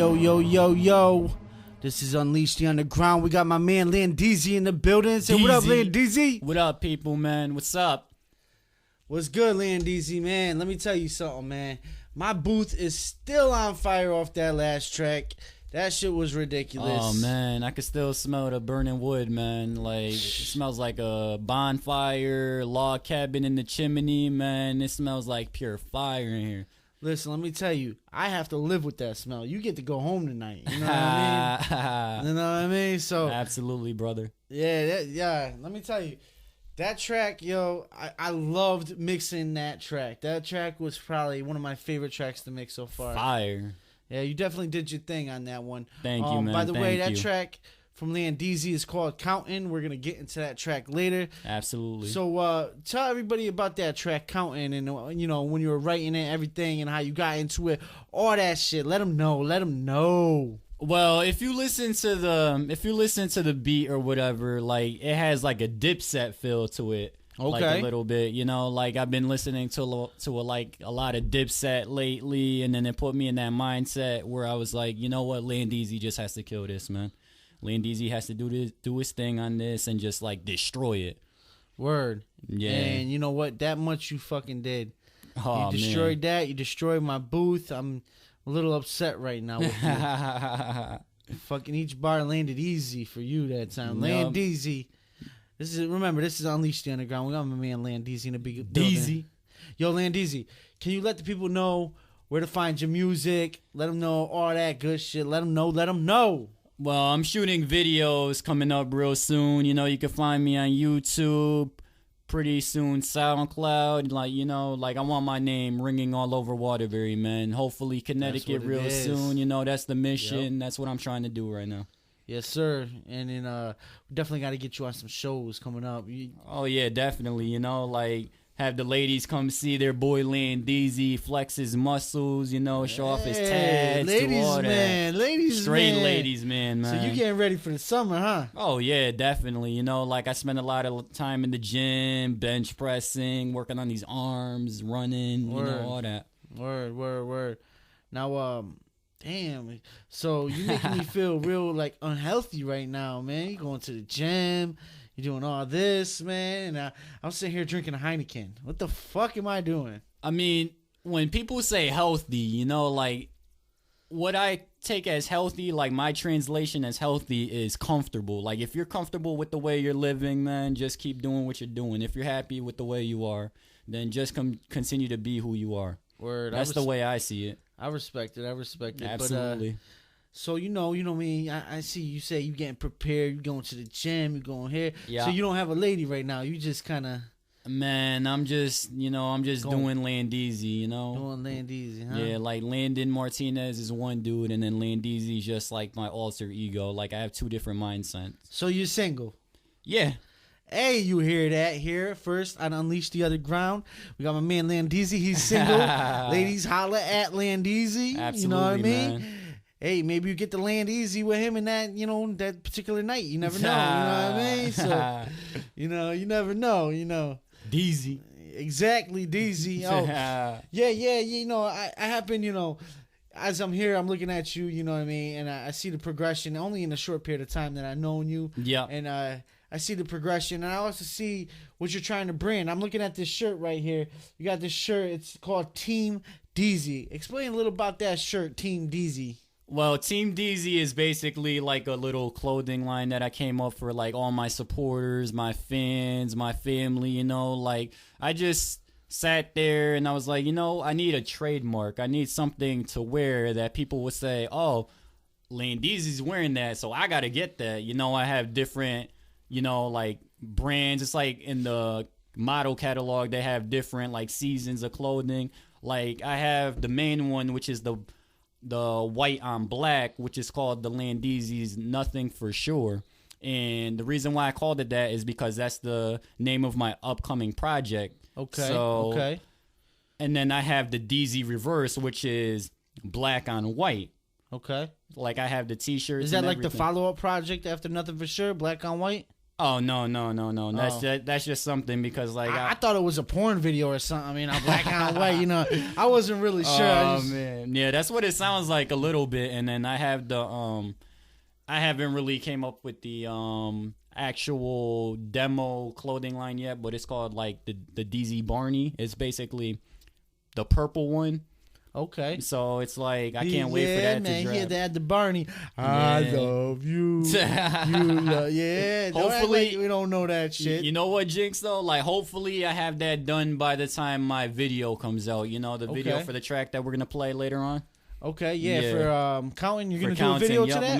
Yo. This is Unleash the Underground. We got my man Landeezy in the building. Say what up, Landeezy? What up, people, man? What's up? What's good, Landeezy, man? Let me tell you something, man. My booth is still on fire off that last track. That shit was ridiculous. Oh, man. I can still smell the burning wood, man. Like, it smells like a bonfire, log cabin in the chimney, man. It smells like pure fire in here. Listen, let me tell you, I have to live with that smell. You get to go home tonight. You know what I mean? You know what I mean? So absolutely, brother. Yeah. Let me tell you, that track, yo, I loved mixing that track. That track was probably one of my favorite tracks to mix so far. Fire. Yeah, you definitely did your thing on that one. Thank you, man. By the way, that track from Landeezy is called Countin'. We're going to get into that track later. Absolutely. So tell everybody about that track, Countin', and, you know, when you were writing it, everything, and how you got into it, all that shit. Let them know. Well, if you listen to the beat or whatever, like, it has like a Dipset feel to it. Okay. Like a little bit, you know, like I've been listening to a lot of Dipset lately, and then it put me in that mindset where I was like, you know what, Landeezy just has to kill this, man. Landeezy has to do his thing on this and just like destroy it. Word. Yeah. And you know what? That much you fucking did. Oh, you destroyed that. You destroyed my booth. I'm a little upset right now with you. Fucking each bar landed easy for you that time. Yep. Landeezy. This is Unleash the Underground. We got my man Landeezy in the big building. Yo, Landeezy, can you let the people know where to find your music? Let them know all that good shit. Let them know. Well, I'm shooting videos coming up real soon. You know, you can find me on YouTube, pretty soon SoundCloud. Like, you know, like I want my name ringing all over Waterbury, man. Hopefully Connecticut real soon. You know, that's the mission. Yep. That's what I'm trying to do right now. Yes, sir. And then we definitely got to get you on some shows coming up. Oh, yeah, definitely. You know, like have the ladies come see their boy Landeezy flex his muscles, you know, show off his tats. Ladies, all man. That. Ladies, Straight man. ladies, man. So you getting ready for the summer, huh? Oh, yeah, definitely. You know, like I spend a lot of time in the gym, bench pressing, working on these arms, running, you know, all that. Word. Now, damn. So you making me feel real like unhealthy right now, man. You going to the gym, you doing all this, man. And I'm sitting here drinking a Heineken. What the fuck am I doing? I mean, when people say healthy, you know, like what I take as healthy, like my translation as healthy is comfortable. Like if you're comfortable with the way you're living, man, just keep doing what you're doing. If you're happy with the way you are, then just continue to be who you are. Word. That's the way I see it. I respect it. Absolutely. But, so you know me. I see you say you getting prepared. You going to the gym. You going here. Yeah. So you don't have a lady right now. You just kind of. Man, I'm just doing Landeezy. You know. Doing Landeezy, huh? Yeah, like Landon Martinez is one dude, and then Landeezy's just like my alter ego. Like I have two different mindsets. So you're single. Yeah. Hey, you hear that here first on Unleash the Underground. We got my man Landeezy. He's single. Ladies, holla at Landeezy. Absolutely, you know what I mean? Man. Hey, maybe you get to land easy with him in that, you know, that particular night. You never know. You know what I mean? So, you know, you never know. You know, Deezy. Exactly, Deezy. Oh, yeah. You know, I happen, you know. As I'm here, I'm looking at you, you know what I mean? And I see the progression only in a short period of time that I've known you. Yeah. And I see the progression, and I also see what you're trying to bring. I'm looking at this shirt right here. You got this shirt. It's called Team Deezy. Explain a little about that shirt, Team Deezy. Well, Team Deezy is basically like a little clothing line that I came up for like all my supporters, my fans, my family, you know. Like I just sat there and I was like, you know, I need a trademark. I need something to wear that people would say, oh, Landeezy's wearing that, so I got to get that. You know, I have different, you know, like brands. It's like in the model catalog, they have different like seasons of clothing. Like I have the main one, which is the white on black, which is called the Landeezy's Nothing for Sure. And the reason why I called it that is because that's the name of my upcoming project. Okay. And then I have the Deezy Reverse, which is black on white. Okay. Like I have the t-shirts. Is that and like everything. the follow-up project after Nothing for Sure, black on white? Oh no. That's just something because like I thought it was a porn video or something. I mean, I'm black and white. You know, I wasn't really sure. Oh man, yeah, that's what it sounds like a little bit. And then I have the I haven't really came up with the actual demo clothing line yet, but it's called like the DZ Barney. It's basically the purple one. Okay. So it's like I can't wait for that to drop. Yeah, they had the Barney. I love you. Yeah. Hopefully we don't know that shit. You know what, Jynx, though? Like, hopefully I have that done by the time my video comes out. You know, the video for the track that we're gonna play later on. Okay, for counting, you're gonna do a video to that.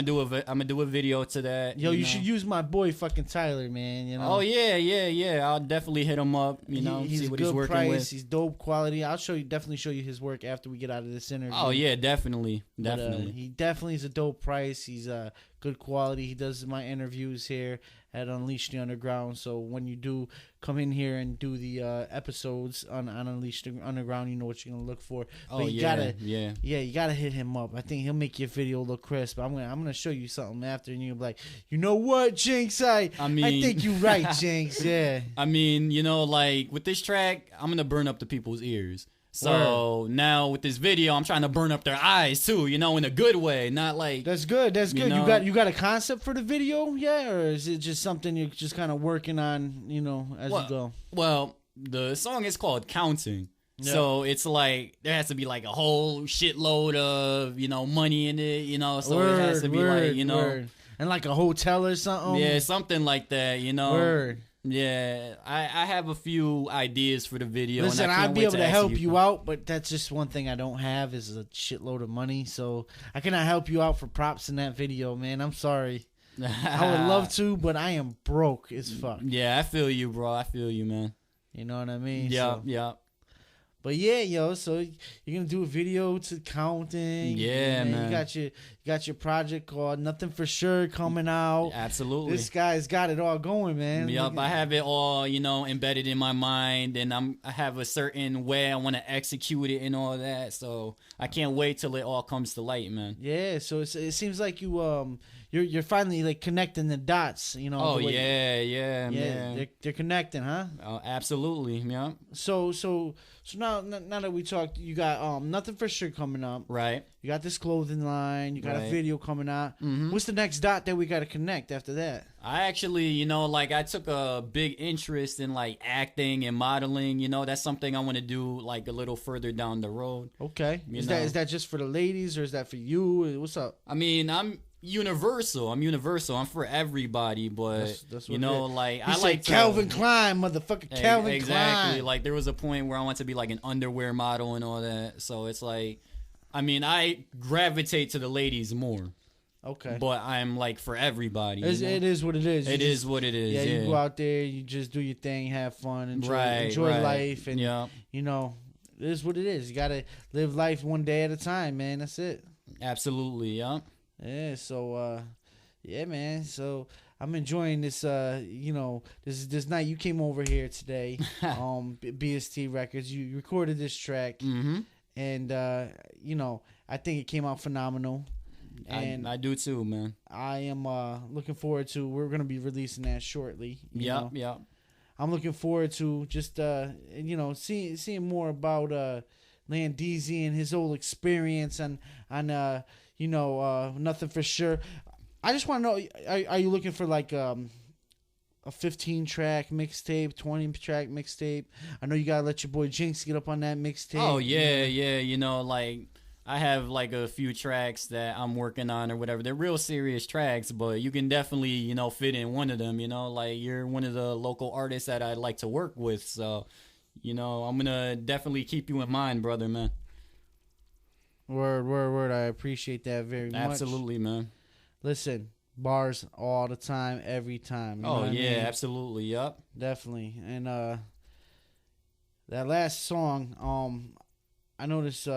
I'm gonna do a video to that. Yo, you should use my boy fucking Tyler, man. You know. Oh yeah. I'll definitely hit him up. You know, he's see what good he's working price. with. He's dope quality. I'll definitely show you his work after we get out of this interview. Oh yeah, definitely. But, he definitely is a dope price. He's good quality. He does my interviews here at Unleash the Underground. So when you do come in here and do the episodes on Unleash the Underground, you know what you're gonna look for. But you gotta hit him up. I think he'll make your video look crisp. I'm gonna show you something after, and you'll be like, you know what, Jynx? I think you're right, Jynx. Yeah. I mean, you know, like with this track, I'm gonna burn up the people's ears. So now with this video, I'm trying to burn up their eyes too, you know, in a good way, not like. That's good. You know? You got a concept for the video, yeah, or is it just something you're just kind of working on, you know, as you go? Well, the song is called Counting. Yeah. So it's like there has to be like a whole shitload of, you know, money in it, you know, so it has to be like, you know, and like a hotel or something. Yeah, something like that, you know. Word. Yeah, I have a few ideas for the video. Listen, and I'd be able to help you out, but that's just one thing I don't have is a shitload of money. So I cannot help you out for props in that video, man. I'm sorry. I would love to, but I am broke as fuck. Yeah, I feel you, bro. I feel you, man. You know what I mean? Yeah. But yeah, yo, so you're gonna do a video to Counting. Yeah, man. You got your project called Nothing for Sure coming out. Absolutely. This guy's got it all going, man. Yup, I have it all, you know, embedded in my mind, and I have a certain way I want to execute it and all that. So I can't wait till it all comes to light, man. Yeah. So it seems like you're finally like connecting the dots, you know. Oh yeah, man. They're connecting, huh? Oh, absolutely, yeah. So now that we talked, you got Nothing for Sure coming up, right? You got this clothing line, you got a video coming out. Mm-hmm. What's the next dot that we got to connect after that? I actually, you know, like I took a big interest in like acting and modeling. You know, that's something I want to do like a little further down the road. Okay, is that just for the ladies or is that for you? What's up? I mean, I'm universal. I'm for everybody, but that's you know, like I like Calvin Klein, motherfucker. Calvin Klein. Exactly. Like there was a point where I want to be like an underwear model and all that. So it's like, I mean, I gravitate to the ladies more. Okay. But I'm like for everybody. It is what it is. It is what it is. Yeah, you go out there, you just do your thing, have fun, enjoy life, and you know, it is what it is. You gotta live life one day at a time, man. That's it. Absolutely, yeah. Yeah, so yeah, man. So I'm enjoying this you know, this night you came over here today, BST Records. You recorded this track. Mm-hmm. And you know, I think it came out phenomenal. And I do too, man. I am looking forward to we're gonna be releasing that shortly. Yep. I'm looking forward to just you know, seeing more about Landeezy and his whole experience on you know, Nothing for Sure. I just want to know, are you looking for like a 15-track mixtape, 20-track mixtape? I know you gotta let your boy Jynx get up on that mixtape. Oh yeah. You know, like I have like a few tracks that I'm working on or whatever. They're real serious tracks, but you can definitely, you know, fit in one of them. You know, like you're one of the local artists that I like to work with, so you know, I'm gonna definitely keep you in mind, brother, man. Word. I appreciate that very much. Absolutely, man. Listen, bars all the time, every time. You know what I mean? Absolutely, yep. Definitely. And that last song, I noticed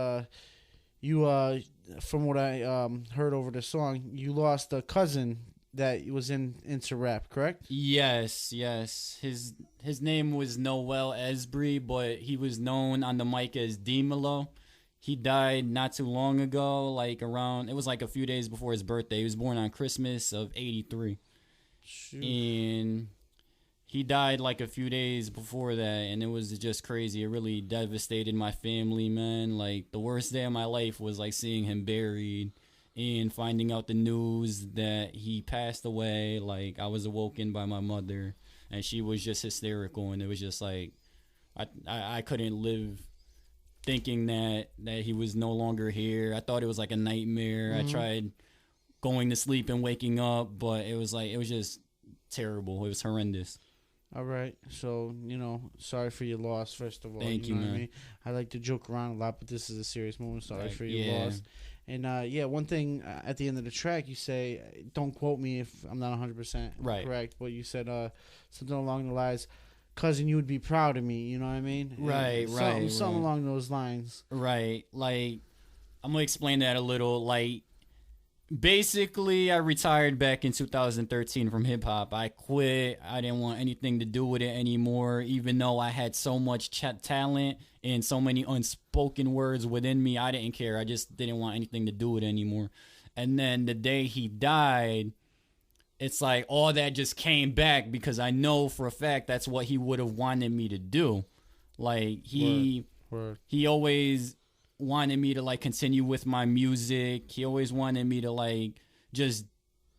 you from what I heard over the song, you lost a cousin that was into rap, correct? Yes. His name was Noel Esbury, but he was known on the mic as D-Melo. He died not too long ago, like it was like a few days before his birthday. He was born on Christmas of '83. Shoot. And he died like a few days before that, and it was just crazy. It really devastated my family, man. Like, the worst day of my life was like seeing him buried and finding out the news that he passed away. Like, I was awoken by my mother, and she was just hysterical, and it was just like I couldn't live thinking that he was no longer here. I thought it was like a nightmare. I tried going to sleep and waking up, but it was just terrible. It was horrendous. All right. So, sorry for your loss, first of all. Thank you, know man. what I mean? I like to joke around a lot, but this is a serious moment. Sorry for your yeah. loss. And, one thing at the end of the track, you say, don't quote me if I'm not 100% correct, but you said something along the lines, cousin, you would be proud of me. You know what I mean? Right. Something along those lines. Right. Like, I'm going to explain that a little. Like, basically, I retired back in 2013 from hip-hop. I quit. I didn't want anything to do with it anymore, even though I had so much talent and so many unspoken words within me. I didn't care. I just didn't want anything to do with it anymore. And then the day he died, it's like all that just came back because I know for a fact that's what he would have wanted me to do. Like, he always wanted me to like continue with my music. He always wanted me to like just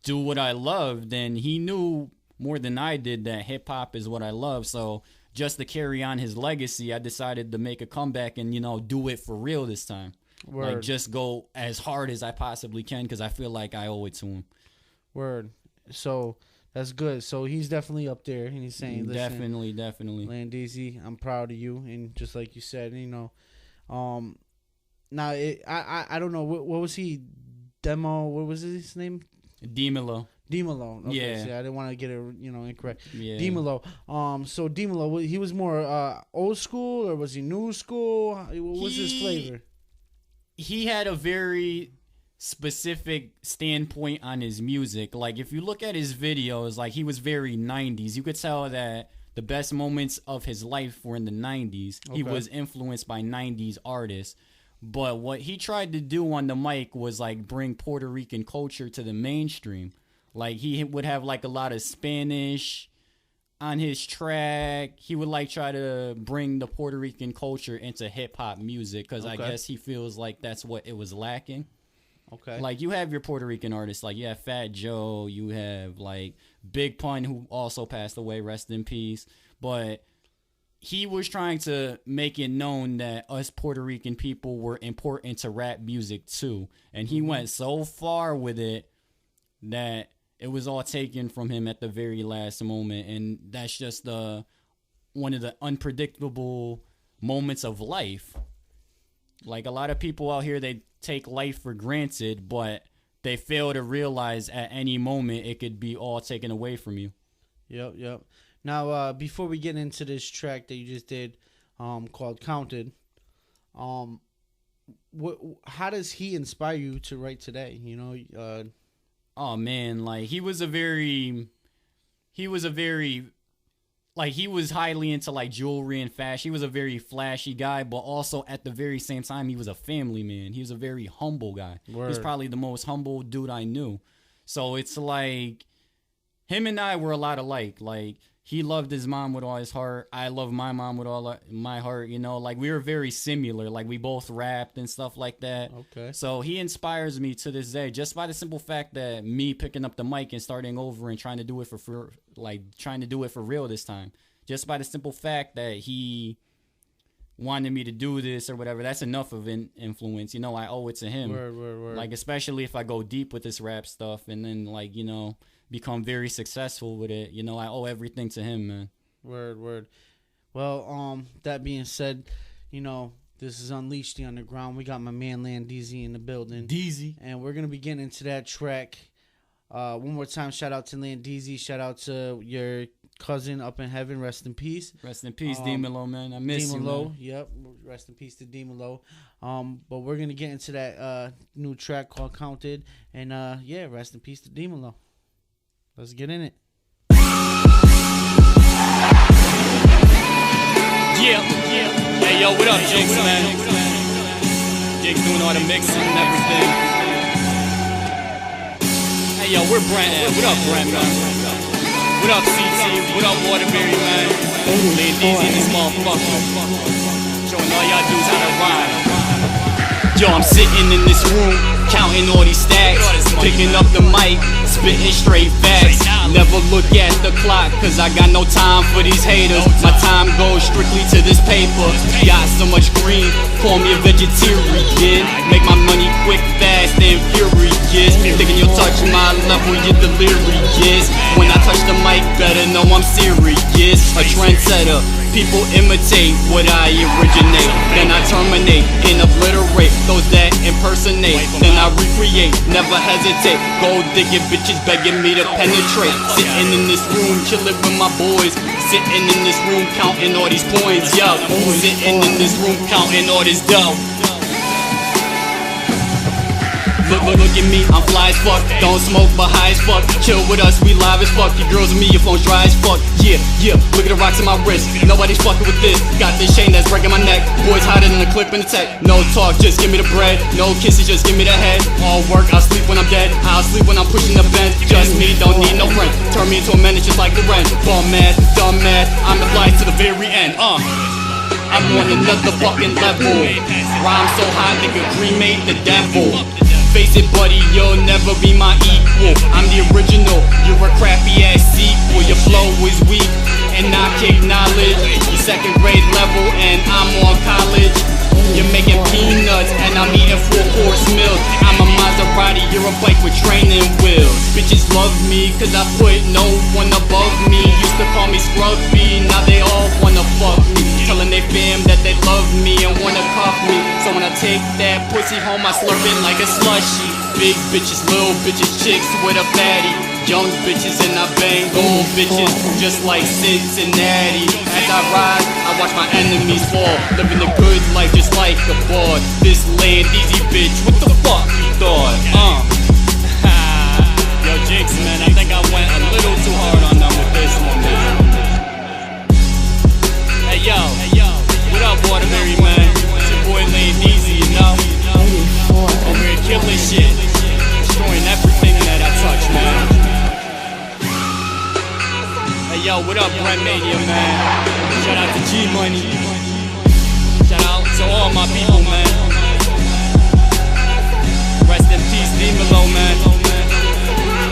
do what I loved, and he knew more than I did that hip hop is what I love. So just to carry on his legacy, I decided to make a comeback and do it for real this time. Like, just go as hard as I possibly can because I feel like I owe it to him. Word. So that's good. So he's definitely up there, and he's saying, listen, definitely, Landeezy, I'm proud of you, and just like you said, now, I don't know. What was he? Demo? What was his name? Demolo. Okay, yeah. See, I didn't want to get it, incorrect. Yeah. Demolo. So Demolo, he was more old school, or was he new school? What was his flavor? He had a very specific standpoint on his music. Like, if you look at his videos, like, he was very 90s. You could tell that the best moments of his life were in the 90s. Okay. He was influenced by 90s artists. But what he tried to do on the mic was like bring Puerto Rican culture to the mainstream. Like, he would have like a lot of Spanish on his track. He would like try to bring the Puerto Rican culture into hip hop music because I guess he feels like that's what it was lacking. Okay. Like, you have your Puerto Rican artists, like you have Fat Joe, you have like Big Pun, who also passed away, rest in peace. But he was trying to make it known that us Puerto Rican people were important to rap music too. And he went so far with it that it was all taken from him at the very last moment. And that's just one of the unpredictable moments of life. Like, a lot of people out here, they take life for granted, but they fail to realize at any moment it could be all taken away from you. Yep. Now, before we get into this track that you just did, called "Counted," how does he inspire you to write today? Oh man, like, he was highly into like jewelry and fashion. He was a very flashy guy, but also at the very same time, he was a family man. He was a very humble guy. Word. He's probably the most humble dude I knew. So it's like him and I were a lot alike. Like, he loved his mom with all his heart. I love my mom with all my heart, Like, we were very similar. Like, we both rapped and stuff like that. Okay. So he inspires me to this day just by the simple fact that me picking up the mic and starting over and trying to do it for real this time. Just by the simple fact that he wanted me to do this or whatever, that's enough of an influence. I owe it to him. Word. Like, especially if I go deep with this rap stuff and then, like, become very successful with it. I owe everything to him, man. Word. Well, that being said, this is Unleash the Underground. We got my man Landeezy in the building. Deezy. And we're going to be getting into that track. One more time, shout out to Landeezy. Shout out to your cousin up in heaven. Rest in peace. Rest in peace, Demolo, man. I miss you, man. Yep. Rest in peace to Demolo. But we're going to get into that new track called Counted. And, rest in peace to Demolo. Let's get in it. Yeah. Hey, yo, what up, Jynx, man? Jynx doing all the mixing and everything. Hey, yo, we're Brent. What up, Brent, man? What up, CT? What up, Waterbury, man? Landeezy in this motherfucker. Showing all y'all dudes how to rhyme. Yo, I'm sitting in this room, counting all these stacks, picking up the mic, spitting straight facts. Never look at the clock, cause I got no time for these haters. My time goes strictly to this paper. Got so much green, call me a vegetarian. Make my money quick, fast, and furious. Thinking you'll touch my level, you're delirious. When I touch the mic, better know I'm serious. A trendsetter, people imitate what I originate. Then I terminate and obliterate those that impersonate. Then I recreate, never hesitate. Gold digging bitches begging me to penetrate. Sitting in this room, chilling with my boys. Sitting in this room, counting all these points, yo. Sitting in this room, counting all this dough. Look at me, I'm fly as fuck. Don't smoke, but high as fuck. Chill with us, we live as fuck. Your girls and me, your phone's dry as fuck. Yeah, look at the rocks in my wrist. Nobody's fucking with this. Got this chain that's breaking my neck. Boys hotter than a clip in the tech. No talk, just give me the bread. No kisses, just give me the head. All work, I'll sleep when I'm dead. I'll sleep when I'm pushing the bench. Just me, don't need no friend. Turn me into a menace just like the rent. Bum ass, dumb ass, I'm the fly to the very end. I'm on another fucking level. Rhyme so high, they could cremate the devil. Face it, buddy, you'll never be my equal. I'm the original, you're a crappy ass sequel. Your flow is weak, and I kick knowledge. You're second grade level, and I'm on college. You're making peanuts, and I'm eating 4-course meals. I'm a Maserati, you're a bike with training wheels. Bitches love me, cause I put no one above me. Used to call me scrubby, now they all wanna fuck me. Telling they fam that they love me and wanna cuff me. So when I take that pussy home, I slurp it like a slushy. Big bitches, little bitches, chicks with a fatty. Young bitches and I bang old bitches, just like Cincinnati. As I rise, I watch my enemies fall. Living the good life just like a boss. This Landeezy bitch, what the fuck you thought? Yo, Jynx, man, I think I went a little too hard on them with this one, man. Hey yo, what up, Waterbury, man? It's your boy Landeezy, you know? Over here killing shit, destroying everything that I touch, man. Hey yo, what up, Brent Mania, man? Shout out to G Money. Shout out to all my people, man. Rest in peace, D-Melo, man.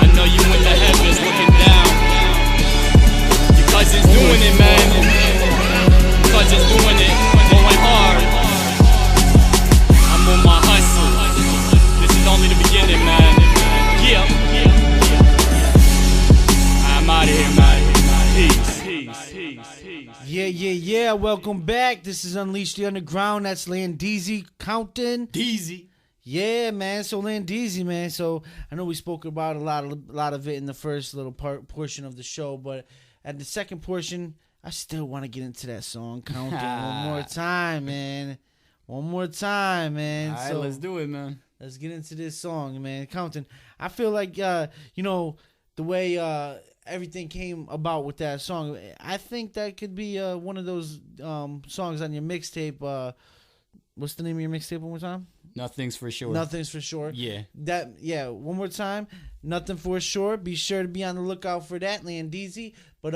I know you in the heavens looking down. Your cousin's doing it, man. Just doing it, going hard. I'm on my hustle. This is only the beginning, man. I'm out of here, man. Peace. Yeah. Welcome back. This is Unleash the Underground. That's Landeezy counting. Deezy. Yeah, man. So Landeezy, man. So I know we spoke about a lot of it in the first little portion of the show, but at the second portion, I still want to get into that song, Counting, one more time, man. One more time, man. All right, let's do it, man. Let's get into this song, man. Counting. I feel like, the way everything came about with that song, I think that could be one of those songs on your mixtape. What's the name of your mixtape one more time? Nothing's for sure. Nothing's for sure. Yeah. One more time. Nothing for sure. Be sure to be on the lookout for that, Landeezy. But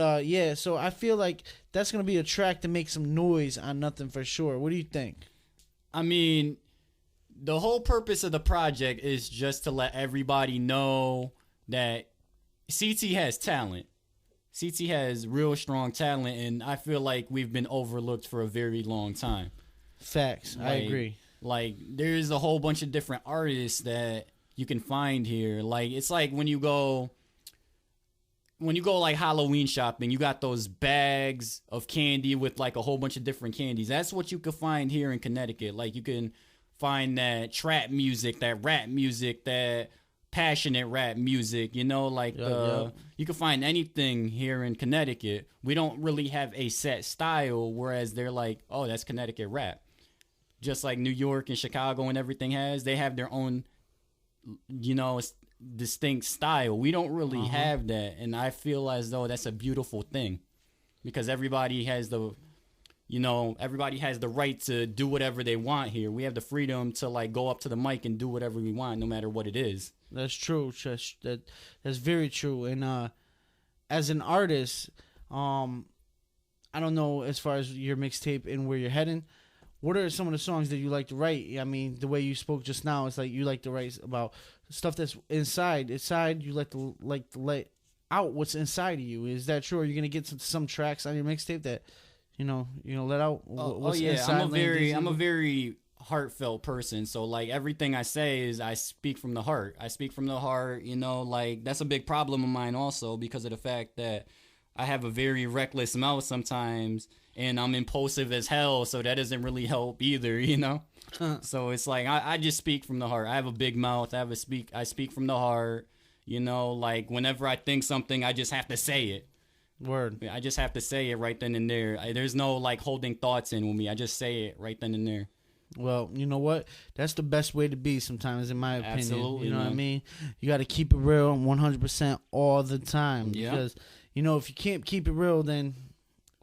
so I feel like that's gonna be a track to make some noise on Nothing for Sure. What do you think? I mean, the whole purpose of the project is just to let everybody know that CT has talent. CT has real strong talent, and I feel like we've been overlooked for a very long time. Facts. I agree. Like, there's a whole bunch of different artists that you can find here. Like, it's like when you go like Halloween shopping, you got those bags of candy with like a whole bunch of different candies. That's what you can find here in Connecticut. Like, you can find that trap music, that rap music, that passionate rap music, you can find anything here in Connecticut. We don't really have a set style, whereas they're like, oh, that's Connecticut rap. Just like New York and Chicago and everything they have their own, distinct style. We don't really have that, and I feel as though that's a beautiful thing, because everybody has the right to do whatever they want here. We have the freedom to like go up to the mic and do whatever we want, no matter what it is. That's true. That's very true. And as an artist, I don't know as far as your mixtape and where you're heading. What are some of the songs that you like to write? I mean, the way you spoke just now, it's like you like to write about stuff that's inside. Inside, you like to let out what's inside of you. Is that true? Are you gonna get some tracks on your mixtape that let out what's inside? I'm a very heartfelt person. So like everything I say is I speak from the heart. I speak from the heart. Like that's a big problem of mine also because of the fact that I have a very reckless mouth sometimes. And I'm impulsive as hell, so that doesn't really help either, So it's like I just speak from the heart. I have a big mouth. I speak from the heart. Like whenever I think something, I just have to say it. Word. I just have to say it right then and there. There's no like holding thoughts in with me. I just say it right then and there. Well, you know what? That's the best way to be sometimes, in my opinion. Absolutely, you know man. what I mean? You got to keep it real 100% all the time. Yeah. Because, if you can't keep it real, then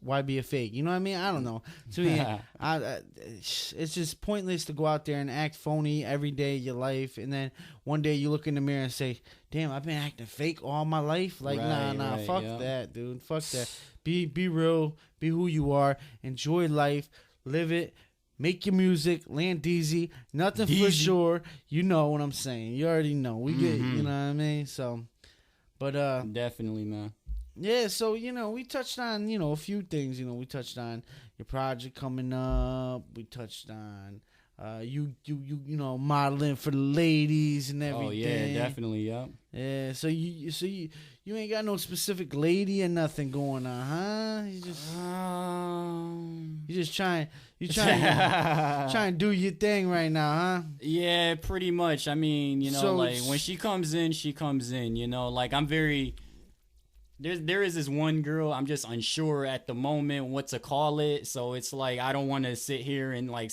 why be a fake? You know what I mean? I don't know. To me, it's just pointless to go out there and act phony every day of your life, and then one day you look in the mirror and say, "Damn, I've been acting fake all my life." Like, nah, fuck that, dude. Fuck that. Be real. Be who you are. Enjoy life. Live it. Make your music. Landeezy. Nothing for sure. You know what I'm saying. You already know. We get. You know what I mean? So, but definitely, man. Yeah, so, we touched on, a few things. We touched on your project coming up. We touched on you modeling for the ladies and everything. Oh, yeah, definitely, yep. Yeah, so you ain't got no specific lady or nothing going on, huh? You just trying to do your thing right now, huh? Yeah, pretty much. I mean, like when she comes in, like I'm very... There is this one girl, I'm just unsure at the moment what to call it. So it's like I don't want to sit here and like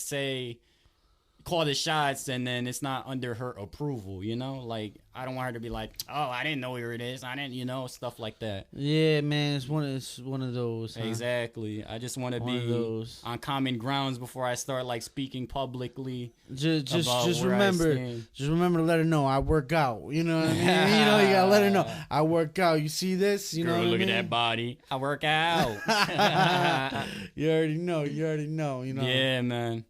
call the shots and then it's not under her approval, Like I don't want her to be like, "Oh, I didn't know where it is. I didn't, stuff like that." Yeah, man, it's one of those. Huh? Exactly. I just want to be on common grounds before I start like speaking publicly. Just remember to let her know I work out. You know what I mean? You gotta let her know I work out. You see this? You Girl, know, look at that body. I work out. You already know. Yeah, man.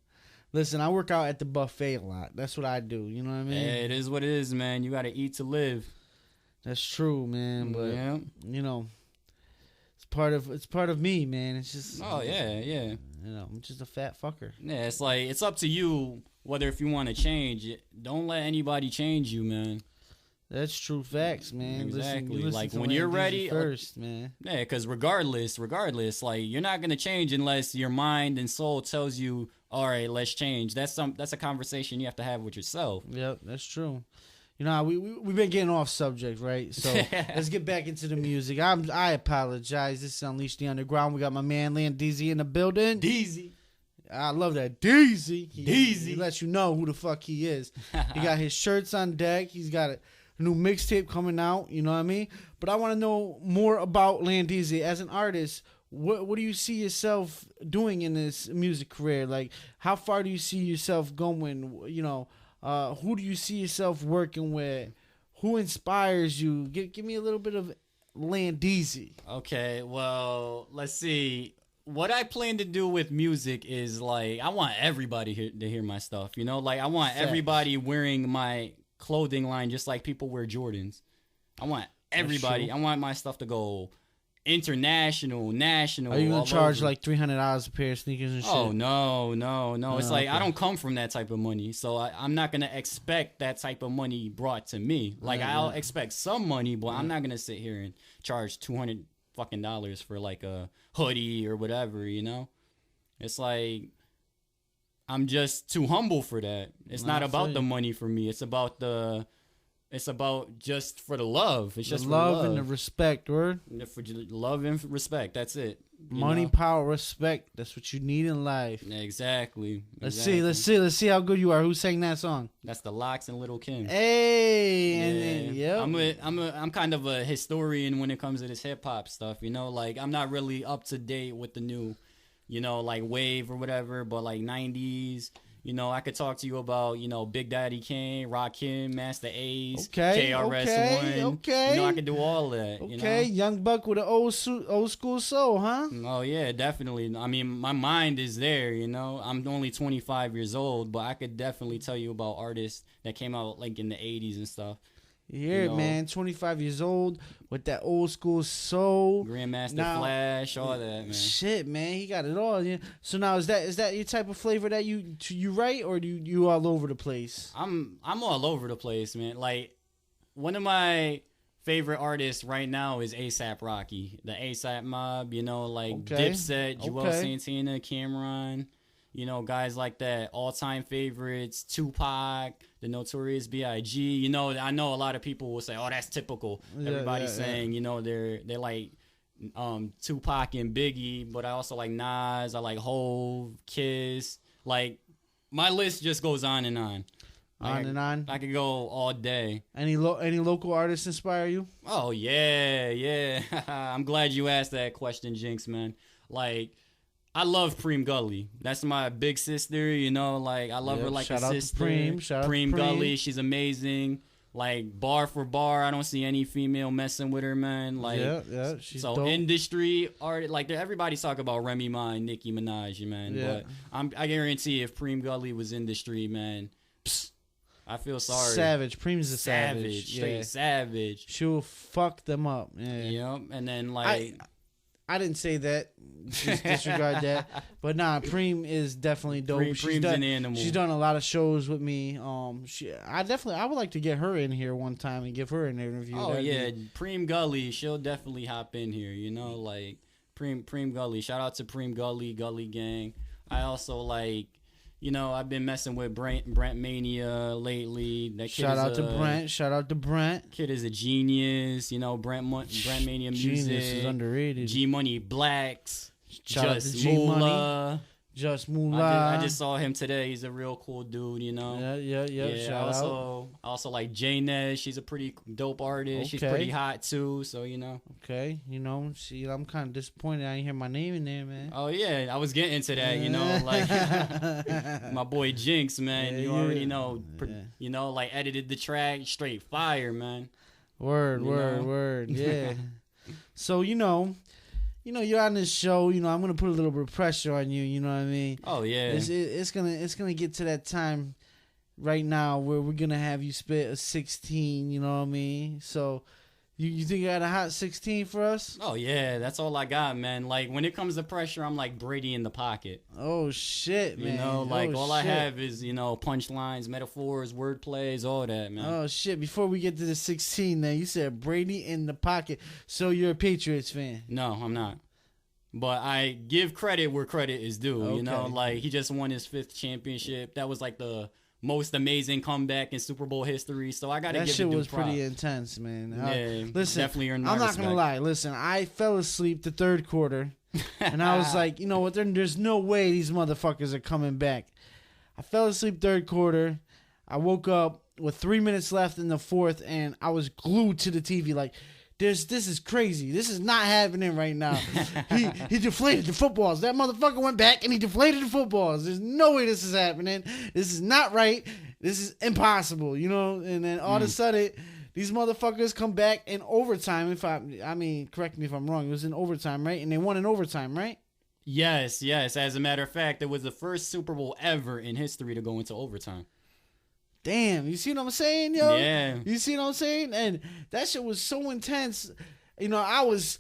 Listen, I work out at the buffet a lot. That's what I do. You know what I mean? Yeah, it is what it is, man. You got to eat to live. That's true, man. But yeah. it's part of me, man. It's just yeah. I'm just a fat fucker. Yeah, it's like it's up to you whether if you want to change it. Don't let anybody change you, man. That's true facts, man. Exactly. Listen like to when you're ready first, man. Yeah, because regardless, like you're not gonna change unless your mind and soul tells you, all right, let's change. That's a conversation you have to have with yourself. Yep, that's true. We've been getting off subject, right? So let's get back into the music. I apologize. This is Unleash the Underground. We got my man Landeezy in the building. Deezy. I love that. Deezy. Deezy. He lets you know who the fuck he is. He got his shirts on deck. He's got a new mixtape coming out. You know what I mean? But I want to know more about Landeezy as an artist. What do you see yourself doing in this music career? Like, how far do you see yourself going? Who do you see yourself working with? Who inspires you? Give me a little bit of Landeezy. Okay, well, let's see. What I plan to do with music is, like, I want everybody to hear my stuff, Like, I want everybody wearing my clothing line just like people wear Jordans. I want everybody. I want my stuff to go international, national. Are you gonna charge like $300 a pair of sneakers and shit? Oh no. It's like I don't come from that type of money, so I'm not gonna expect that type of money brought to me. Like I'll expect some money, but I'm not gonna sit here and charge $200 fucking dollars for like a hoodie or whatever. It's like I'm just too humble for that. It's not about the money for me. It's about just for the love. It's just the for love and the respect, word. For love and respect. That's it. Money, power, respect. That's what you need in life. Exactly. Let's see how good you are. Who sang that song? That's the Lox and Little Kim. Hey, yeah. I'm kind of a historian when it comes to this hip hop stuff. Like I'm not really up to date with the new, like wave or whatever, but like 90s. You know, I could talk to you about, you know, Big Daddy Kane, Rakim, Master Ace, Okay, KRS-One. okay. You know, I could do all that. Okay, You know? young buck with an old school soul, huh? Oh, yeah, definitely. I mean, my mind is there, you know. I'm only 25 years old, but I could definitely tell you about artists that came out, like, in the 80s and stuff. You hear it, man. 25 years old with that old school soul. Grandmaster Now, Flash, all that, man. Shit, man. He got it all. Yeah. So now, is that your type of flavor that you write, or do you all over the place? I'm all over the place, man. Like, one of my favorite artists right now is A$AP Rocky, the A$AP Mob, you know, like Dipset, Joel Santana, Cameron, you know, guys like that. All-time favorites, Tupac, the Notorious B.I.G. You know, I know a lot of people will say, "Oh, that's typical." Everybody's saying, you know, they're like Tupac and Biggie, but I also like Nas. I like Hove, Kiss. Like, my list just goes on and on. On and on. I could go all day. Any local artists inspire you? Oh yeah. I'm glad you asked that question, Jynx, man. Like, I love Preem Gully. That's my big sister, you know. Like, I love her like a sister. Preem Gully, she's amazing. Like, bar for bar, I don't see any female messing with her, man. Like, yeah, she's so dope. Industry art, like, everybody's talking about Remy Ma and Nicki Minaj, man. Yeah. But I guarantee if Preem Gully was Industry, man, I feel sorry. Savage. Preem's a savage. Straight savage. She'll fuck them up. Yeah. Yep. And then, like, I didn't say that. Just disregard that. But nah, Preem is definitely dope. Preem's an animal. She's done a lot of shows with me. I would like to get her in here one time and give her an interview. Oh yeah, Preem Gully, she'll definitely hop in here. You know, like Preem Gully. Shout out to Preem Gully, Gully Gang. I also like. You know, I've been messing with Brent Mania lately. That kid Shout out to Brent. Kid is a genius. You know, Brent Mania music. Genius is underrated. G Money Blacks. Shout out to G Money. Just Moolah. I just saw him today. He's a real cool dude, you know. Yeah. Shout out. I also like Jynx. She's a pretty dope artist. Okay. She's pretty hot too, so you know. Okay, you know, see, I'm kind of disappointed I didn't hear my name in there, man. Oh yeah, I was getting to that, you know, like my boy Jynx, man. You already know, you know, like edited the track, straight fire, man. Word, yeah. So you're on this show. You know, I'm gonna put a little bit of pressure on you. You know what I mean? Oh yeah. It's gonna get to that time right now where we're gonna have you spit a 16. You know what I mean? So, you think you got a hot 16 for us? Oh yeah, that's all I got, man. Like, when it comes to pressure, I'm like Brady in the pocket. Oh shit, man. You know, like I have is punchlines, metaphors, wordplays, all that, man. Oh shit! Before we get to the 16, then you said Brady in the pocket. So you're a Patriots fan? No, I'm not. But I give credit where credit is due. Okay. You know, like, he just won his 5th championship. That was like the most amazing comeback in Super Bowl history. So I gotta give it due props. That shit was pretty intense, man. Yeah, listen, definitely earned my I'm not respect. gonna lie. Listen, I fell asleep the third quarter, and I was like, you know what? There's no way these motherfuckers are coming back. I fell asleep third quarter. I woke up with 3 minutes left in the fourth, and I was glued to the TV like, this is crazy. This is not happening right now. He deflated the footballs. That motherfucker went back and he deflated the footballs. There's no way this is happening. This is not right. This is impossible, you know? And then all of a sudden, these motherfuckers come back in overtime. I mean, correct me if I'm wrong. It was in overtime, right? And they won in overtime, right? Yes. As a matter of fact, it was the first Super Bowl ever in history to go into overtime. Damn, you see what I'm saying, yo? Yeah. You see what I'm saying? And that shit was so intense. You know, I was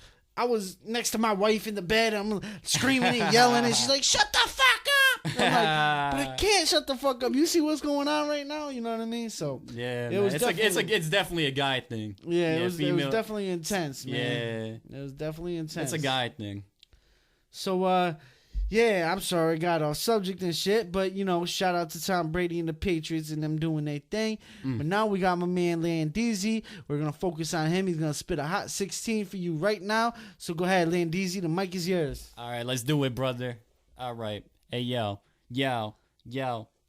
next to my wife in the bed. I'm screaming and yelling, and she's like, "Shut the fuck up!" And I'm like, but I can't shut the fuck up. You see what's going on right now? You know what I mean? So yeah, it was it's definitely a guy thing. Yeah, it was definitely intense, man. Yeah, it was definitely intense. It's a guy thing. So yeah, I'm sorry, got off subject and shit, but you know, shout out to Tom Brady and the Patriots and them doing their thing. But now we got my man Landeezy. We're gonna focus on him. He's gonna spit a hot 16 for you right now. So go ahead, Landeezy. The mic is yours. All right, let's do it, brother. All right, hey yo,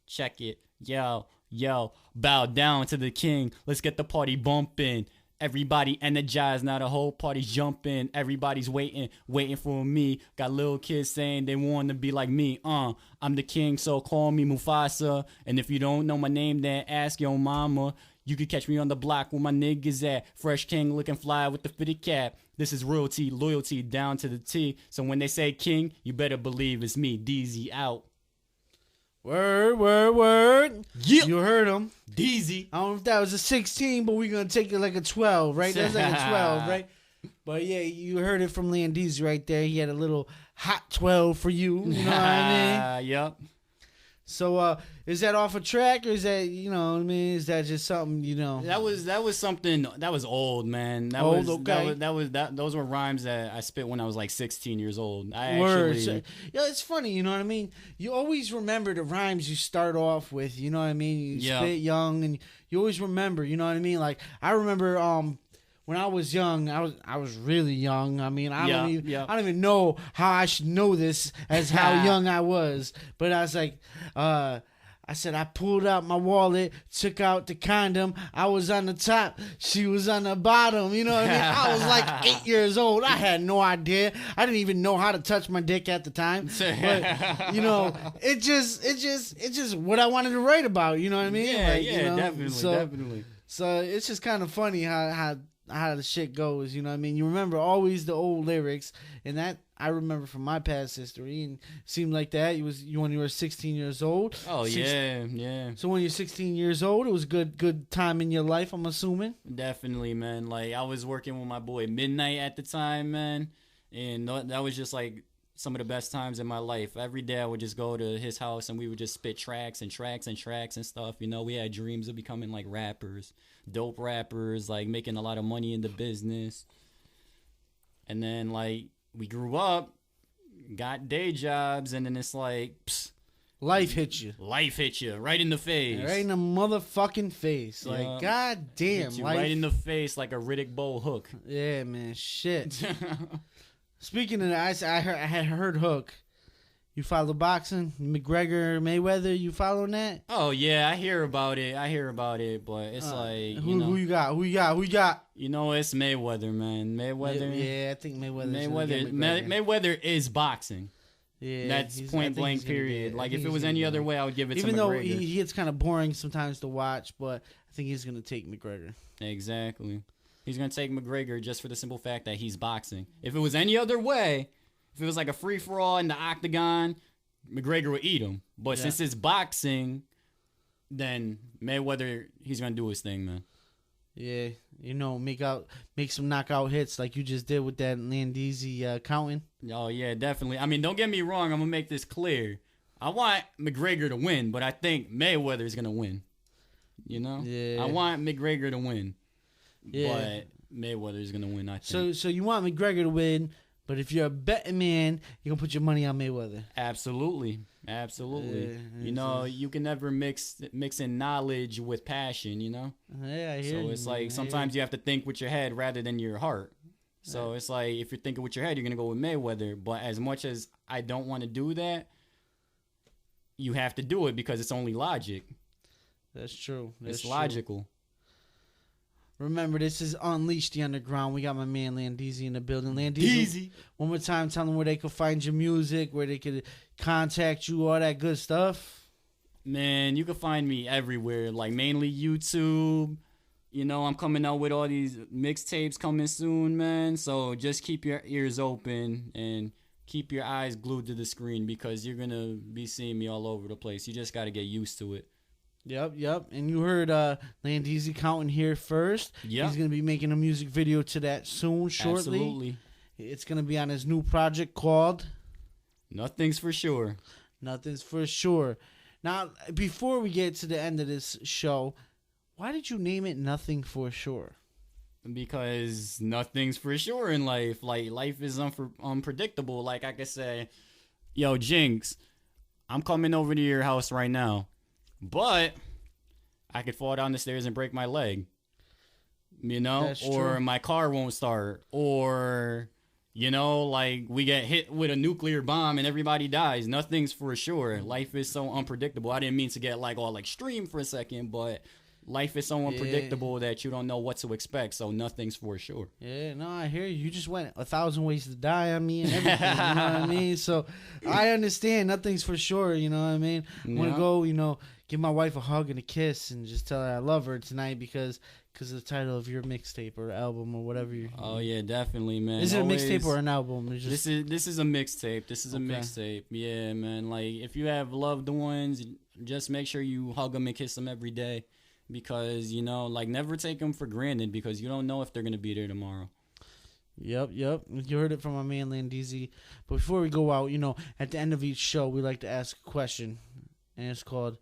check it, yo, bow down to the king. Let's get the party bumping. Everybody energized, now the whole party's jumping. Everybody's waiting for me. Got little kids saying they want to be like me. I'm the king, so call me Mufasa. And if you don't know my name, then ask your mama. You can catch me on the block where my niggas at. Fresh king looking fly with the fitted cap. This is royalty, loyalty down to the T. So when they say king, you better believe it's me, Deezy out. Word. Yeah. You heard him. Deezy. I don't know if that was a 16, but we're going to take it like a 12, right? That's like a 12, right? But yeah, you heard it from Landeezy right there. He had a little hot 12 for you. You know what I mean? Yep. So, is that off a track, or is that, you know what I mean? Is that just something, you know? That was something that was old, man. Those were rhymes that I spit when I was like 16 years old. Yeah, it's funny, you know what I mean? You always remember the rhymes you start off with, you know what I mean? You spit young, and you always remember, you know what I mean? Like, I remember, when I was young, I was really young. I mean, I don't even know how I should know this as how young I was. But I was like, I said, I pulled out my wallet, took out the condom. I was on the top, she was on the bottom. You know what I mean? I was like 8 years old. I had no idea. I didn't even know how to touch my dick at the time. But you know, it's just what I wanted to write about. You know what I mean? Yeah, like, you know? definitely. So it's just kind of funny how the shit goes, you know what I mean? You remember always the old lyrics, and that I remember from my past history, and it seemed like that you when you were 16 years old. Oh, yeah. So when you're 16 years old, it was good time in your life, I'm assuming? Definitely, man. Like, I was working with my boy Midnight at the time, man, and that was just like some of the best times in my life. Every day I would just go to his house, and we would just spit tracks and stuff. You know, we had dreams of becoming like rappers, dope rappers, like making a lot of money in the business. And then like we grew up, got day jobs, and then it's like, life hit you right in the face. Right in the motherfucking face. Yeah. Like, god damn. Hit you right in the face like a Riddick Bowe hook. Yeah, man. Shit. Speaking of that, I had heard Hook. You follow boxing? McGregor, Mayweather, you following that? Oh, yeah, I hear about it, but it's like, who you got? You know, it's Mayweather, man. Mayweather. Yeah, I think Mayweather is boxing. Yeah, that's point blank, period. Like, if it was any other way, I would give it to McGregor. Even though he gets kind of boring sometimes to watch, but I think he's going to take McGregor. Exactly. He's going to take McGregor just for the simple fact that he's boxing. If it was any other way, if it was like a free-for-all in the octagon, McGregor would eat him. But since it's boxing, then Mayweather, he's going to do his thing, man. Yeah, you know, make some knockout hits like you just did with that Landeezy counting. Oh, yeah, definitely. I mean, don't get me wrong. I'm going to make this clear. I want McGregor to win, but I think Mayweather is going to win. You know? Yeah. I want McGregor to win. Yeah. But Mayweather is going to win, I think. So you want McGregor to win, but if you're a betting man, you're going to put your money on Mayweather. Absolutely. Yeah, you know, you can never mix in knowledge with passion, you know? Yeah, I hear you. So it's like sometimes you have to think with your head rather than your heart. So it's like if you're thinking with your head, you're going to go with Mayweather. But as much as I don't want to do that, you have to do it because it's only logic. That's true. It's logical. Remember, this is Unleash the Underground. We got my man Landeezy in the building. Landeezy, one more time, tell them where they could find your music, where they could contact you, all that good stuff. Man, you can find me everywhere, like mainly YouTube. You know, I'm coming out with all these mixtapes coming soon, man. So just keep your ears open and keep your eyes glued to the screen because you're going to be seeing me all over the place. You just got to get used to it. Yep. And you heard Landeezy counting here first. Yep. He's going to be making a music video to that soon, shortly. Absolutely. It's going to be on his new project called Nothing's for Sure. Nothing's for Sure. Now, before we get to the end of this show, why did you name it Nothing for Sure? Because nothing's for sure in life. Like, life is unpredictable. Like, I could say, yo, Jynx, I'm coming over to your house right now. But I could fall down the stairs and break my leg, you know, That's or true. my car won't start, or, you know, like we get hit with a nuclear bomb and everybody dies. Nothing's for sure. Life is so unpredictable. I didn't mean to get like all extreme for a second, but life is so Yeah. unpredictable that you don't know what to expect. So nothing's for sure. Yeah, no, I hear you. You just went 1,000 ways to die on me and everything. You know what I mean? So I understand. Nothing's for sure. You know what I mean? I'm gonna Yeah. go. Give my wife a hug and a kiss and just tell her I love her tonight because of the title of your mixtape or album or whatever. Oh yeah, definitely, man. Is it a Always- mixtape or an album? It's just, This is a mixtape. This is a Okay. mixtape. Yeah, man. Like if you have loved ones, just make sure you hug them and kiss them every day, because like never take them for granted, because you don't know if they're gonna be there tomorrow. Yep. You heard it from my man Landeezy. But before we go out, at the end of each show, we like to ask a question, and it's called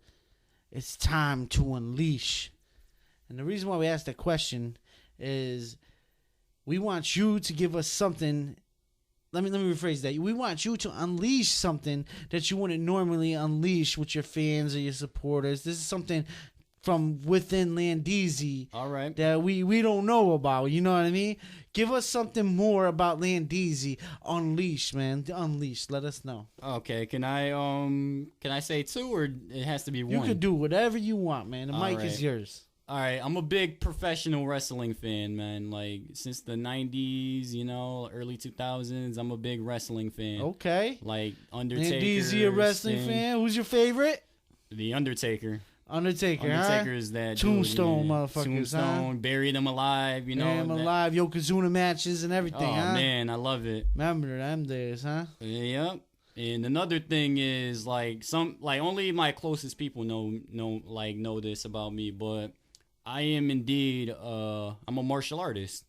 "It's Time to Unleash." And the reason why we ask that question is we want you to give us something. Let me rephrase that. We want you to unleash something that you wouldn't normally unleash with your fans or your supporters. This is something from within Landeezy All right. that we don't know about. You know what I mean? Give us something more about Landeezy. Unleash, man. Unleash. Let us know. Okay. Can I say two, or it has to be You one? can do whatever you want, man. The All mic right. is yours. All right, I'm a big professional wrestling fan, man. Like since the '90s, early 2000s, I'm a big wrestling fan. Okay. Like Undertaker. Landeezy, a wrestling Sting, fan. Who's your favorite? The Undertaker. Undertaker, Undertaker huh? is that Tombstone dude, yeah. motherfuckers, Tombstone, buried him alive. Man, I'm that- alive. Yokozuna matches and everything, Oh huh? man, I love it. Remember them days, huh? Yep. And another thing is only my closest people know this about me, but I am indeed I'm a martial artist.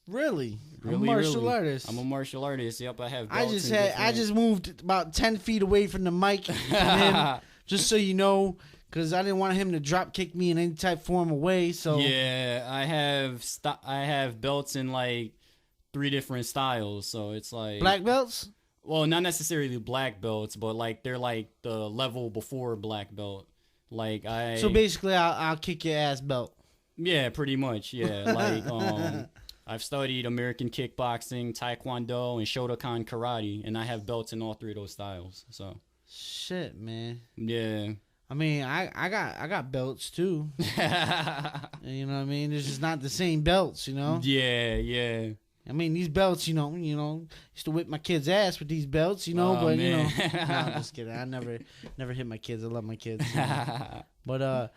Really? Really, a martial really. artist. I'm a martial artist. Yep, I have. I belts just in had. I different- just moved about 10 feet away from the mic from him, just so you know, because I didn't want him to drop kick me in any type, form, or way. So Yeah, I have belts in like 3 different styles. So it's like black belts. Well, not necessarily black belts, but like they're like the level before black belt. Like So basically, I'll kick your ass belt. Yeah, pretty much. Yeah, like I've studied American kickboxing, Taekwondo, and Shotokan karate, and I have belts in all 3 of those styles. So Shit, man. yeah. I mean, I got belts too. You know what I mean? It's just not the same belts, Yeah. I mean, these belts, used to whip my kids' ass with these belts, Oh, but man. no, I'm just kidding. I never hit my kids. I love my kids. But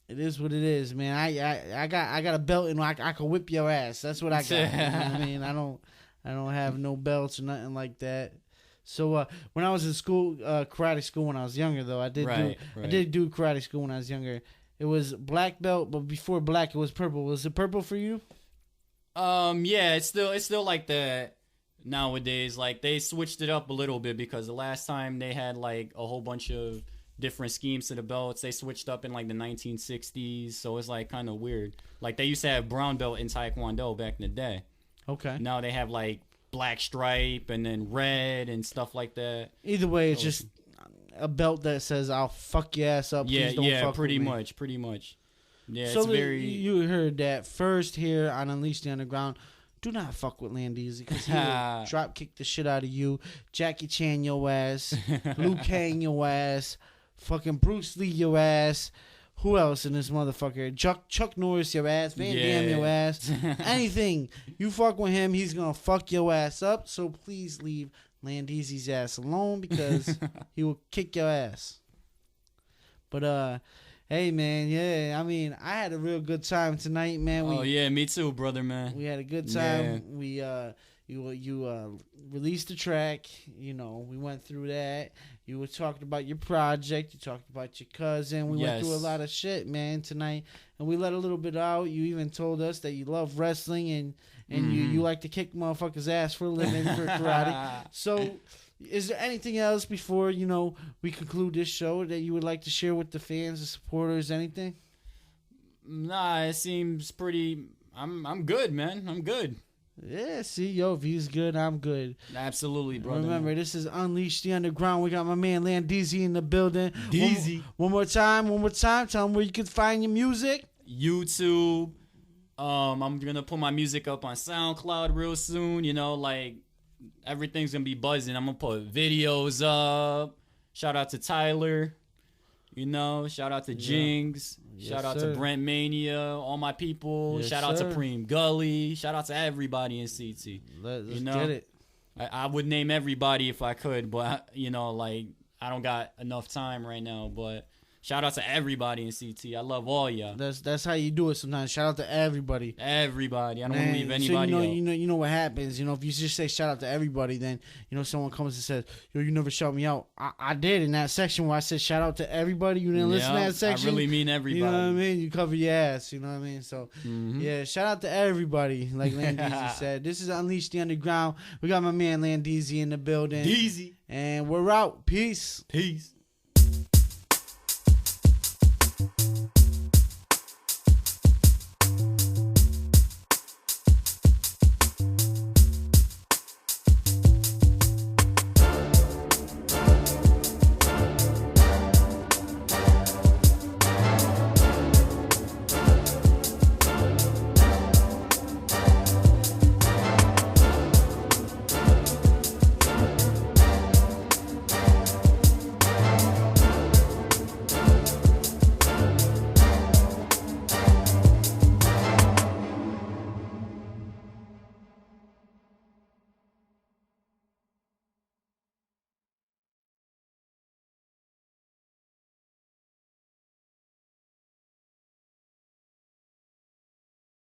it is what it is, man. I got a belt and I can whip your ass. That's what I got. You know what I mean? I don't have no belts or nothing like that. So when I was in school, karate school when I was younger, though, I did do karate school when I was younger. It was black belt, but before black, it was purple. Was it purple for you? Yeah, it's still like that nowadays. Like they switched it up a little bit, because the last time they had like a whole bunch of different schemes to the belts. They switched up in like the 1960s, so it's like kind of weird. Like they used to have brown belt in Taekwondo back in the day. Okay. Now they have like black stripe and then red and stuff like that. Either way, it's just a belt that says "I'll fuck your ass up." Yeah, Please don't fuck pretty with me. much. Yeah, So it's very. you heard that first here on Unleash the Underground. Do not fuck with Landeezy, because he will drop kick the shit out of you. Jackie Chan your ass, Liu Kang your ass, fucking Bruce Lee your ass. Who else in this motherfucker? Chuck Norris your ass, Van Damme your ass. Anything you fuck with him, he's gonna fuck your ass up. So please leave Landeezy's ass alone, because he will kick your ass. But hey man, yeah, I mean, I had a real good time tonight, man. Yeah, me too, brother, man. We had a good time. We you released the track. We went through that. You were talking about your project. You talked about your cousin. We went through a lot of shit, man, tonight, and we let a little bit out. You even told us that you love wrestling and you like to kick motherfuckers' ass for a living for karate. So, is there anything else before we conclude this show that you would like to share with the fans, the supporters, anything? Nah, it seems pretty. I'm good, man. I'm good. Yeah, see, if he's good, I'm good. Absolutely, brother. Remember, this is Unleash the Underground. We got my man Landeezy in the building. Deezy. One more time. Tell them where you can find your music. YouTube. I'm gonna put my music up on SoundCloud real soon. Like everything's gonna be buzzing. I'm gonna put videos up. Shout out to Tyler. You know, shout out to Jynx. Yes, shout out sir. to Brent Mania, all my people. Yes, shout out sir. to Preem Gully. Shout out to everybody in CT. Let's You know? get it. I would name everybody if I could, but you know, like I don't got enough time right now. But shout out to everybody in CT. I love all y'all. That's how you do it sometimes. Shout out to everybody. Everybody. I don't want Man, to leave so anybody out. you know what happens. You know, if you just say shout out to everybody, then you know someone comes and says, "Yo, you never shout me out." I did in that section where I said shout out to everybody. You didn't listen to that section. I really mean everybody. You know what I mean? You cover your ass. You know what I mean? So yeah, shout out to everybody. Like Landeezy said, this is Unleash the Underground. We got my man Landeezy in the building, Deezy. and we're out. Peace. Peace.